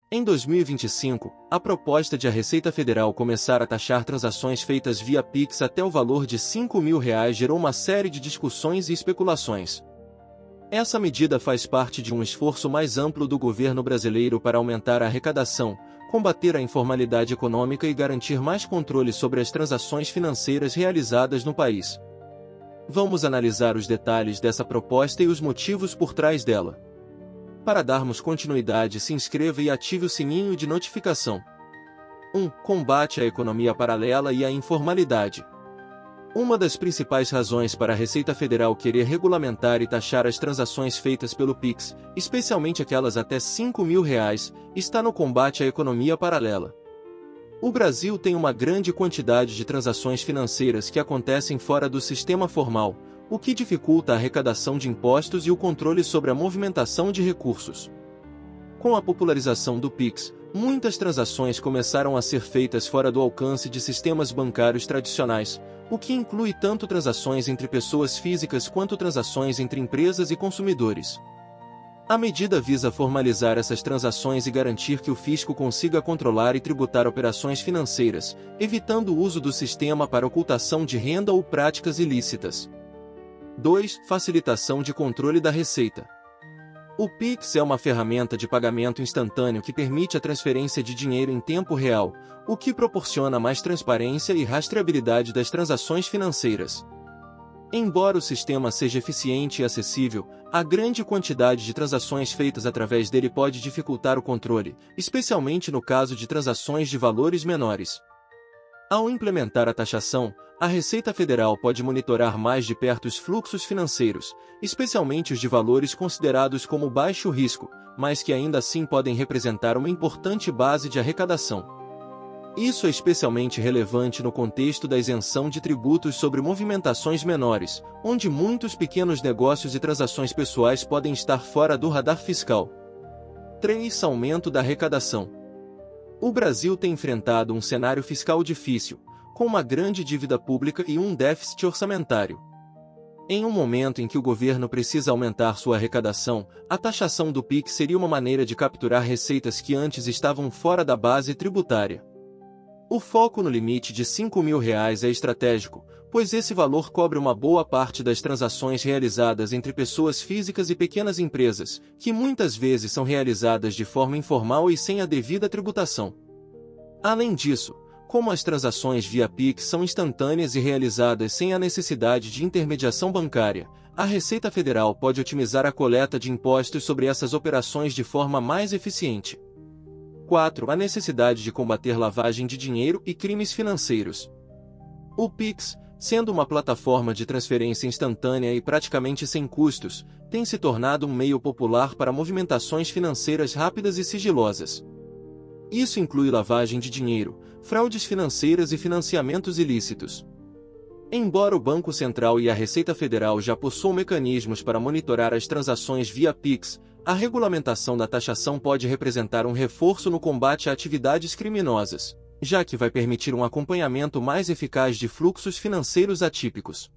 Em 2025, a proposta de a Receita Federal começar a taxar transações feitas via Pix até o valor de R$ 5.000 gerou uma série de discussões e especulações. Essa medida faz parte de um esforço mais amplo do governo brasileiro para aumentar a arrecadação, combater a informalidade econômica e garantir mais controle sobre as transações financeiras realizadas no país. Vamos analisar os detalhes dessa proposta e os motivos por trás dela. Para darmos continuidade, se inscreva e ative o sininho de notificação. 1. Combate à economia paralela e à informalidade. Uma das principais razões para a Receita Federal querer regulamentar e taxar as transações feitas pelo Pix, especialmente aquelas até R$ 5.000, está no combate à economia paralela. O Brasil tem uma grande quantidade de transações financeiras que acontecem fora do sistema formal, o que dificulta a arrecadação de impostos e o controle sobre a movimentação de recursos. Com a popularização do Pix, muitas transações começaram a ser feitas fora do alcance de sistemas bancários tradicionais, o que inclui tanto transações entre pessoas físicas quanto transações entre empresas e consumidores. A medida visa formalizar essas transações e garantir que o fisco consiga controlar e tributar operações financeiras, evitando o uso do sistema para ocultação de renda ou práticas ilícitas. 2. Facilitação de controle da receita. O Pix é uma ferramenta de pagamento instantâneo que permite a transferência de dinheiro em tempo real, o que proporciona mais transparência e rastreabilidade das transações financeiras. Embora o sistema seja eficiente e acessível, a grande quantidade de transações feitas através dele pode dificultar o controle, especialmente no caso de transações de valores menores. Ao implementar a taxação, a Receita Federal pode monitorar mais de perto os fluxos financeiros, especialmente os de valores considerados como baixo risco, mas que ainda assim podem representar uma importante base de arrecadação. Isso é especialmente relevante no contexto da isenção de tributos sobre movimentações menores, onde muitos pequenos negócios e transações pessoais podem estar fora do radar fiscal. 3. Aumento da arrecadação. O Brasil tem enfrentado um cenário fiscal difícil, com uma grande dívida pública e um déficit orçamentário. Em um momento em que o governo precisa aumentar sua arrecadação, a taxação do Pix seria uma maneira de capturar receitas que antes estavam fora da base tributária. O foco no limite de R$ 5.000 é estratégico, pois esse valor cobre uma boa parte das transações realizadas entre pessoas físicas e pequenas empresas, que muitas vezes são realizadas de forma informal e sem a devida tributação. Além disso, como as transações via Pix são instantâneas e realizadas sem a necessidade de intermediação bancária, a Receita Federal pode otimizar a coleta de impostos sobre essas operações de forma mais eficiente. 4. A necessidade de combater lavagem de dinheiro e crimes financeiros. O Pix, sendo uma plataforma de transferência instantânea e praticamente sem custos, tem se tornado um meio popular para movimentações financeiras rápidas e sigilosas. Isso inclui lavagem de dinheiro, fraudes financeiras e financiamentos ilícitos. Embora o Banco Central e a Receita Federal já possuam mecanismos para monitorar as transações via Pix, a regulamentação da taxação pode representar um reforço no combate a atividades criminosas, já que vai permitir um acompanhamento mais eficaz de fluxos financeiros atípicos.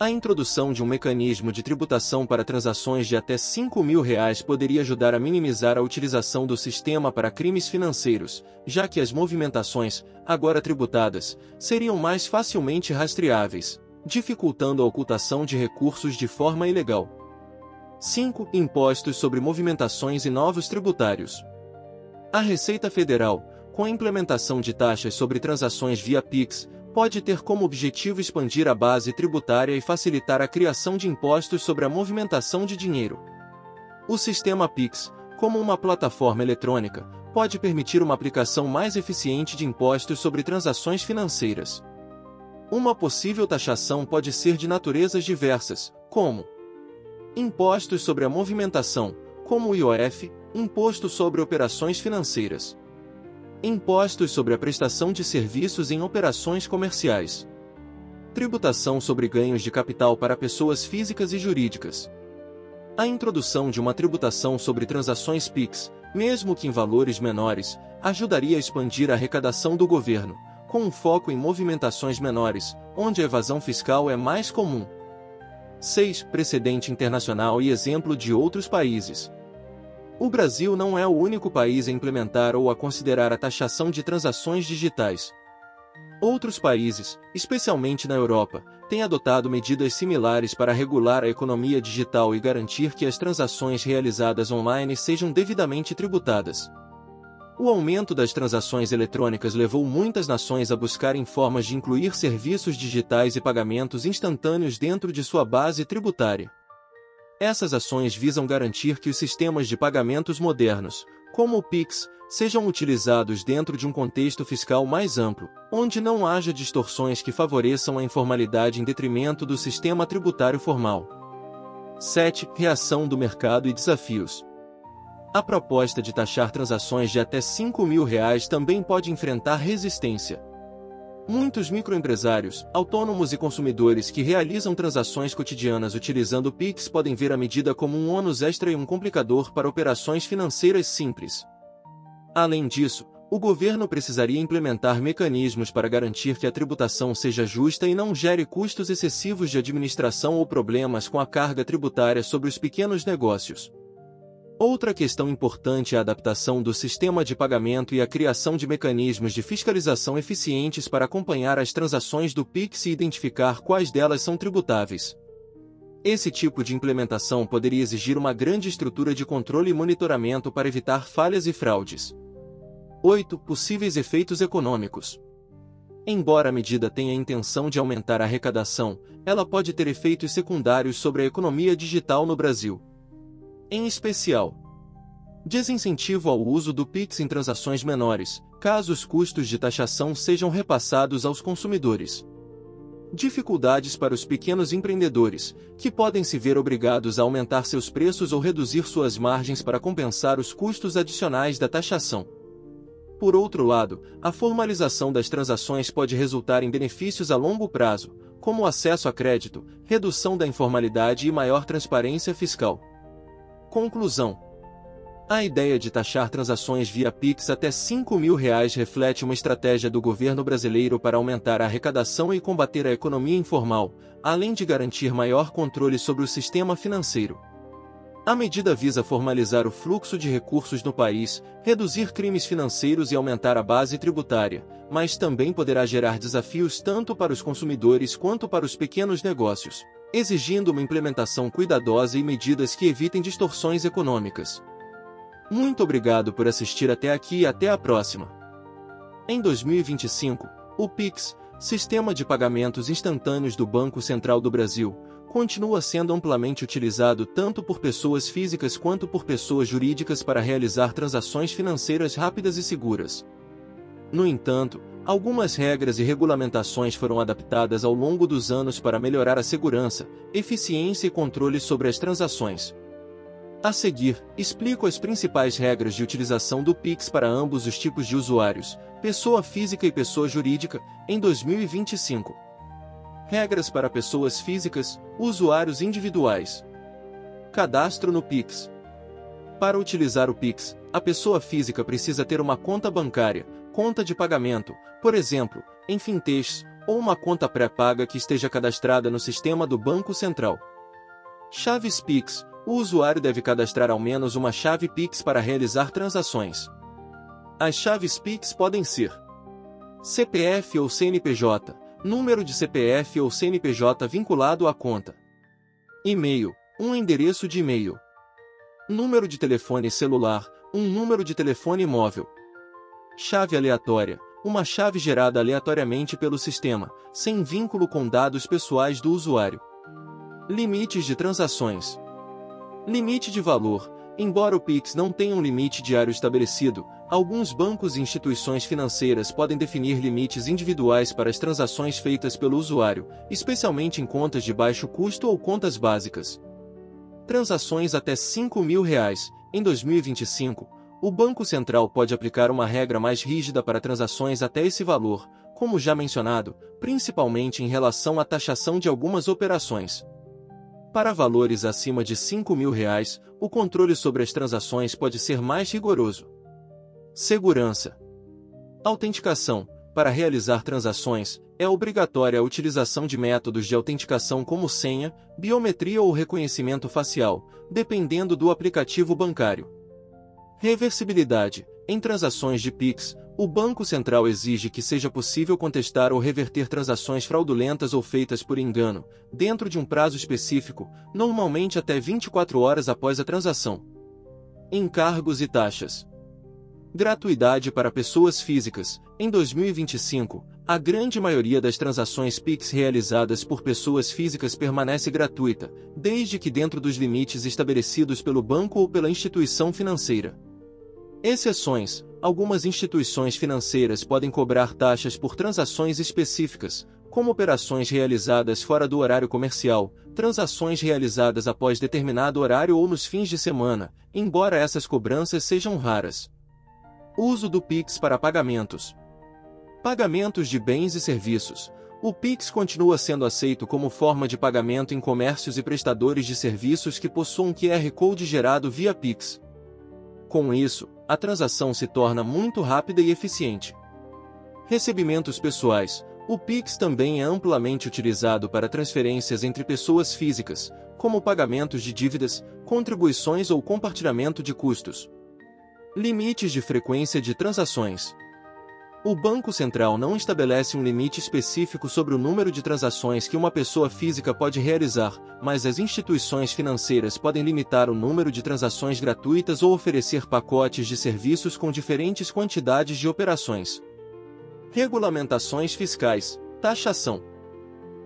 A introdução de um mecanismo de tributação para transações de até R$ 5.000 poderia ajudar a minimizar a utilização do sistema para crimes financeiros, já que as movimentações, agora tributadas, seriam mais facilmente rastreáveis, dificultando a ocultação de recursos de forma ilegal. 5. Impostos sobre movimentações e novos tributários. A Receita Federal, com a implementação de taxas sobre transações via Pix, pode ter como objetivo expandir a base tributária e facilitar a criação de impostos sobre a movimentação de dinheiro. O sistema Pix, como uma plataforma eletrônica, pode permitir uma aplicação mais eficiente de impostos sobre transações financeiras. Uma possível taxação pode ser de naturezas diversas, como impostos sobre a movimentação, como o IOF, Imposto sobre Operações Financeiras. Impostos sobre a prestação de serviços em operações comerciais. Tributação sobre ganhos de capital para pessoas físicas e jurídicas. A introdução de uma tributação sobre transações Pix, mesmo que em valores menores, ajudaria a expandir a arrecadação do governo, com um foco em movimentações menores, onde a evasão fiscal é mais comum. 6. Precedente internacional e exemplo de outros países. O Brasil não é o único país a implementar ou a considerar a taxação de transações digitais. Outros países, especialmente na Europa, têm adotado medidas similares para regular a economia digital e garantir que as transações realizadas online sejam devidamente tributadas. O aumento das transações eletrônicas levou muitas nações a buscarem formas de incluir serviços digitais e pagamentos instantâneos dentro de sua base tributária. Essas ações visam garantir que os sistemas de pagamentos modernos, como o Pix, sejam utilizados dentro de um contexto fiscal mais amplo, onde não haja distorções que favoreçam a informalidade em detrimento do sistema tributário formal. 7. Reação do mercado e desafios. A proposta de taxar transações de até R$ 5.000 também pode enfrentar resistência. Muitos microempresários, autônomos e consumidores que realizam transações cotidianas utilizando o Pix podem ver a medida como um ônus extra e um complicador para operações financeiras simples. Além disso, o governo precisaria implementar mecanismos para garantir que a tributação seja justa e não gere custos excessivos de administração ou problemas com a carga tributária sobre os pequenos negócios. Outra questão importante é a adaptação do sistema de pagamento e a criação de mecanismos de fiscalização eficientes para acompanhar as transações do Pix e identificar quais delas são tributáveis. Esse tipo de implementação poderia exigir uma grande estrutura de controle e monitoramento para evitar falhas e fraudes. 8. Possíveis efeitos econômicos. Embora a medida tenha a intenção de aumentar a arrecadação, ela pode ter efeitos secundários sobre a economia digital no Brasil. Em especial, desincentivo ao uso do Pix em transações menores, caso os custos de taxação sejam repassados aos consumidores. Dificuldades para os pequenos empreendedores, que podem se ver obrigados a aumentar seus preços ou reduzir suas margens para compensar os custos adicionais da taxação. Por outro lado, a formalização das transações pode resultar em benefícios a longo prazo, como acesso a crédito, redução da informalidade e maior transparência fiscal. Conclusão. A ideia de taxar transações via Pix até R$ 5.000 reflete uma estratégia do governo brasileiro para aumentar a arrecadação e combater a economia informal, além de garantir maior controle sobre o sistema financeiro. A medida visa formalizar o fluxo de recursos no país, reduzir crimes financeiros e aumentar a base tributária, mas também poderá gerar desafios tanto para os consumidores quanto para os pequenos negócios, exigindo uma implementação cuidadosa e medidas que evitem distorções econômicas. Muito obrigado por assistir até aqui e até a próxima. Em 2025, o Pix, Sistema de Pagamentos Instantâneos do Banco Central do Brasil, continua sendo amplamente utilizado tanto por pessoas físicas quanto por pessoas jurídicas para realizar transações financeiras rápidas e seguras. No entanto, algumas regras e regulamentações foram adaptadas ao longo dos anos para melhorar a segurança, eficiência e controle sobre as transações. A seguir, explico as principais regras de utilização do Pix para ambos os tipos de usuários, pessoa física e pessoa jurídica, em 2025. Regras para pessoas físicas, usuários individuais. Cadastro no Pix. Para utilizar o Pix, a pessoa física precisa ter uma conta bancária, conta de pagamento, por exemplo, em Fintechs, ou uma conta pré-paga que esteja cadastrada no sistema do Banco Central. Chaves Pix. O usuário deve cadastrar ao menos uma chave Pix para realizar transações. As chaves Pix podem ser CPF ou CNPJ, número de CPF ou CNPJ vinculado à conta. E-mail, um endereço de e-mail. Número de telefone celular, um número de telefone móvel. Chave aleatória, uma chave gerada aleatoriamente pelo sistema, sem vínculo com dados pessoais do usuário. Limites de transações. Limite de valor. Embora o Pix não tenha um limite diário estabelecido, alguns bancos e instituições financeiras podem definir limites individuais para as transações feitas pelo usuário, especialmente em contas de baixo custo ou contas básicas. Transações até R$ 5.000. Em 2025, o Banco Central pode aplicar uma regra mais rígida para transações até esse valor, como já mencionado, principalmente em relação à taxação de algumas operações. Para valores acima de R$ 5.000, o controle sobre as transações pode ser mais rigoroso. Segurança. Autenticação. Para realizar transações, é obrigatória a utilização de métodos de autenticação como senha, biometria ou reconhecimento facial, dependendo do aplicativo bancário. Reversibilidade. Em transações de Pix, o Banco Central exige que seja possível contestar ou reverter transações fraudulentas ou feitas por engano, dentro de um prazo específico, normalmente até 24 horas após a transação. Encargos e taxas. Gratuidade para pessoas físicas. Em 2025, a grande maioria das transações Pix realizadas por pessoas físicas permanece gratuita, desde que dentro dos limites estabelecidos pelo banco ou pela instituição financeira. Exceções: algumas instituições financeiras podem cobrar taxas por transações específicas, como operações realizadas fora do horário comercial, transações realizadas após determinado horário ou nos fins de semana, embora essas cobranças sejam raras. Uso do Pix para pagamentos. Pagamentos de bens e serviços. O Pix continua sendo aceito como forma de pagamento em comércios e prestadores de serviços que possuam QR Code gerado via Pix. Com isso, a transação se torna muito rápida e eficiente. Recebimentos pessoais. O Pix também é amplamente utilizado para transferências entre pessoas físicas, como pagamentos de dívidas, contribuições ou compartilhamento de custos. Limites de frequência de transações. O Banco Central não estabelece um limite específico sobre o número de transações que uma pessoa física pode realizar, mas as instituições financeiras podem limitar o número de transações gratuitas ou oferecer pacotes de serviços com diferentes quantidades de operações. Regulamentações fiscais. Taxação.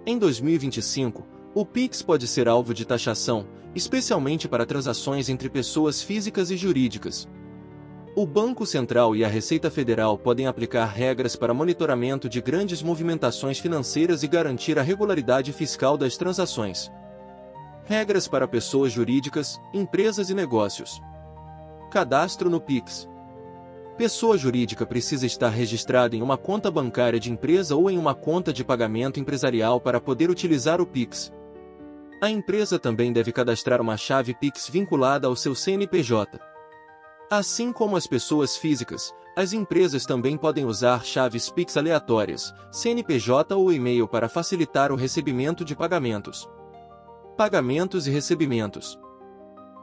Em 2025, o Pix pode ser alvo de taxação, especialmente para transações entre pessoas físicas e jurídicas. O Banco Central e a Receita Federal podem aplicar regras para monitoramento de grandes movimentações financeiras e garantir a regularidade fiscal das transações. Regras para pessoas jurídicas, empresas e negócios. Cadastro no Pix. Pessoa jurídica precisa estar registrada em uma conta bancária de empresa ou em uma conta de pagamento empresarial para poder utilizar o Pix. A empresa também deve cadastrar uma chave Pix vinculada ao seu CNPJ. Assim como as pessoas físicas, as empresas também podem usar chaves Pix aleatórias, CNPJ ou e-mail para facilitar o recebimento de pagamentos. Pagamentos e recebimentos.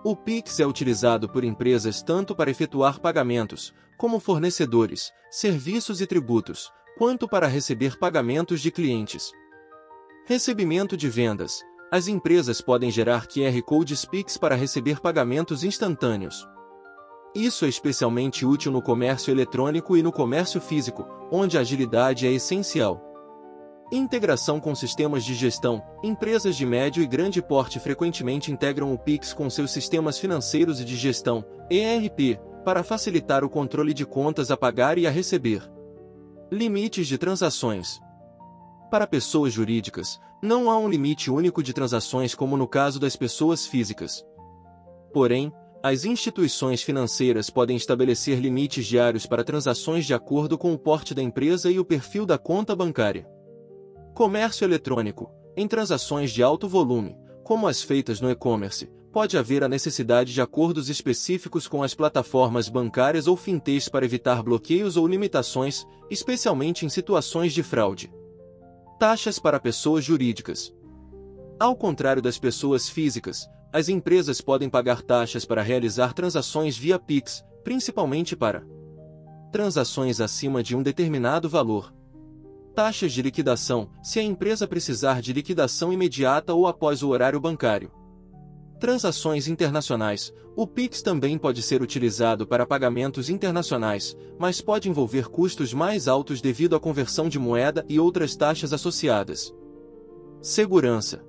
O Pix é utilizado por empresas tanto para efetuar pagamentos, como fornecedores, serviços e tributos, quanto para receber pagamentos de clientes. Recebimento de vendas. As empresas podem gerar QR Codes Pix para receber pagamentos instantâneos. Isso é especialmente útil no comércio eletrônico e no comércio físico, onde a agilidade é essencial. Integração com sistemas de gestão. Empresas de médio e grande porte frequentemente integram o Pix com seus sistemas financeiros e de gestão, ERP, para facilitar o controle de contas a pagar e a receber. Limites de transações. Para pessoas jurídicas, não há um limite único de transações como no caso das pessoas físicas. Porém, as instituições financeiras podem estabelecer limites diários para transações de acordo com o porte da empresa e o perfil da conta bancária. Comércio eletrônico. Em transações de alto volume, como as feitas no e-commerce, pode haver a necessidade de acordos específicos com as plataformas bancárias ou fintechs para evitar bloqueios ou limitações, especialmente em situações de fraude. Taxas para pessoas jurídicas. Ao contrário das pessoas físicas, as empresas podem pagar taxas para realizar transações via Pix, principalmente para transações acima de um determinado valor. Taxas de liquidação, se a empresa precisar de liquidação imediata ou após o horário bancário. Transações internacionais. O Pix também pode ser utilizado para pagamentos internacionais, mas pode envolver custos mais altos devido à conversão de moeda e outras taxas associadas. Segurança.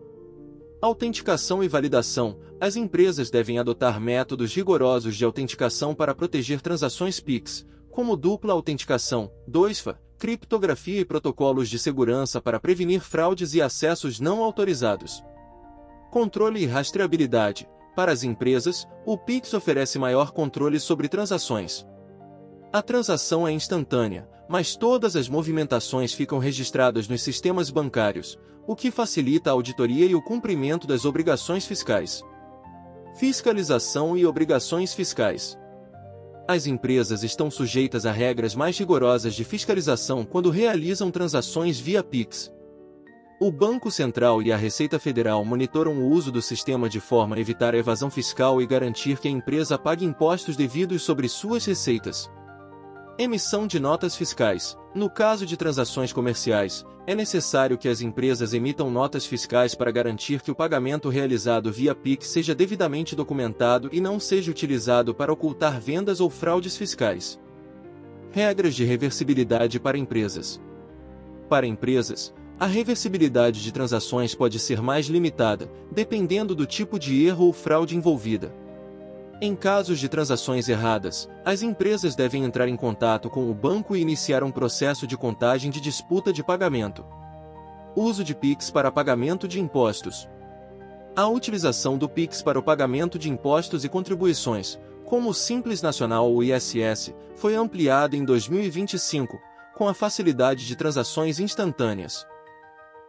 Autenticação e validação. As empresas devem adotar métodos rigorosos de autenticação para proteger transações Pix, como dupla autenticação, 2FA, criptografia e protocolos de segurança para prevenir fraudes e acessos não autorizados. Controle e rastreabilidade. Para as empresas, o Pix oferece maior controle sobre transações. A transação é instantânea, mas todas as movimentações ficam registradas nos sistemas bancários, o que facilita a auditoria e o cumprimento das obrigações fiscais. Fiscalização e obrigações fiscais. As empresas estão sujeitas a regras mais rigorosas de fiscalização quando realizam transações via Pix. O Banco Central e a Receita Federal monitoram o uso do sistema de forma a evitar a evasão fiscal e garantir que a empresa pague impostos devidos sobre suas receitas. Emissão de notas fiscais. No caso de transações comerciais, é necessário que as empresas emitam notas fiscais para garantir que o pagamento realizado via Pix seja devidamente documentado e não seja utilizado para ocultar vendas ou fraudes fiscais. Regras de reversibilidade para empresas. Para empresas, a reversibilidade de transações pode ser mais limitada, dependendo do tipo de erro ou fraude envolvida. Em casos de transações erradas, as empresas devem entrar em contato com o banco e iniciar um processo de contagem de disputa de pagamento. Uso de Pix para pagamento de impostos. A utilização do Pix para o pagamento de impostos e contribuições, como o Simples Nacional ou ISS, foi ampliada em 2025, com a facilidade de transações instantâneas.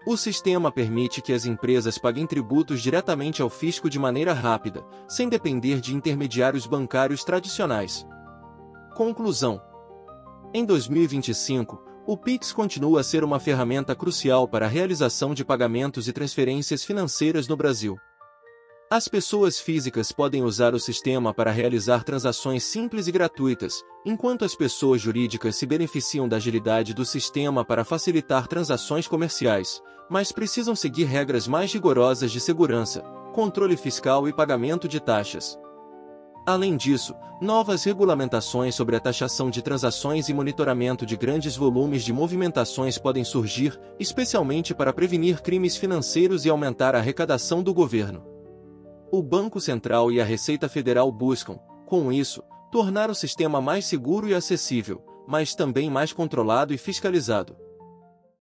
O sistema permite que as empresas paguem tributos diretamente ao fisco de maneira rápida, sem depender de intermediários bancários tradicionais. Conclusão: em 2025, o Pix continua a ser uma ferramenta crucial para a realização de pagamentos e transferências financeiras no Brasil. As pessoas físicas podem usar o sistema para realizar transações simples e gratuitas, enquanto as pessoas jurídicas se beneficiam da agilidade do sistema para facilitar transações comerciais, mas precisam seguir regras mais rigorosas de segurança, controle fiscal e pagamento de taxas. Além disso, novas regulamentações sobre a taxação de transações e monitoramento de grandes volumes de movimentações podem surgir, especialmente para prevenir crimes financeiros e aumentar a arrecadação do governo. O Banco Central e a Receita Federal buscam, com isso, tornar o sistema mais seguro e acessível, mas também mais controlado e fiscalizado.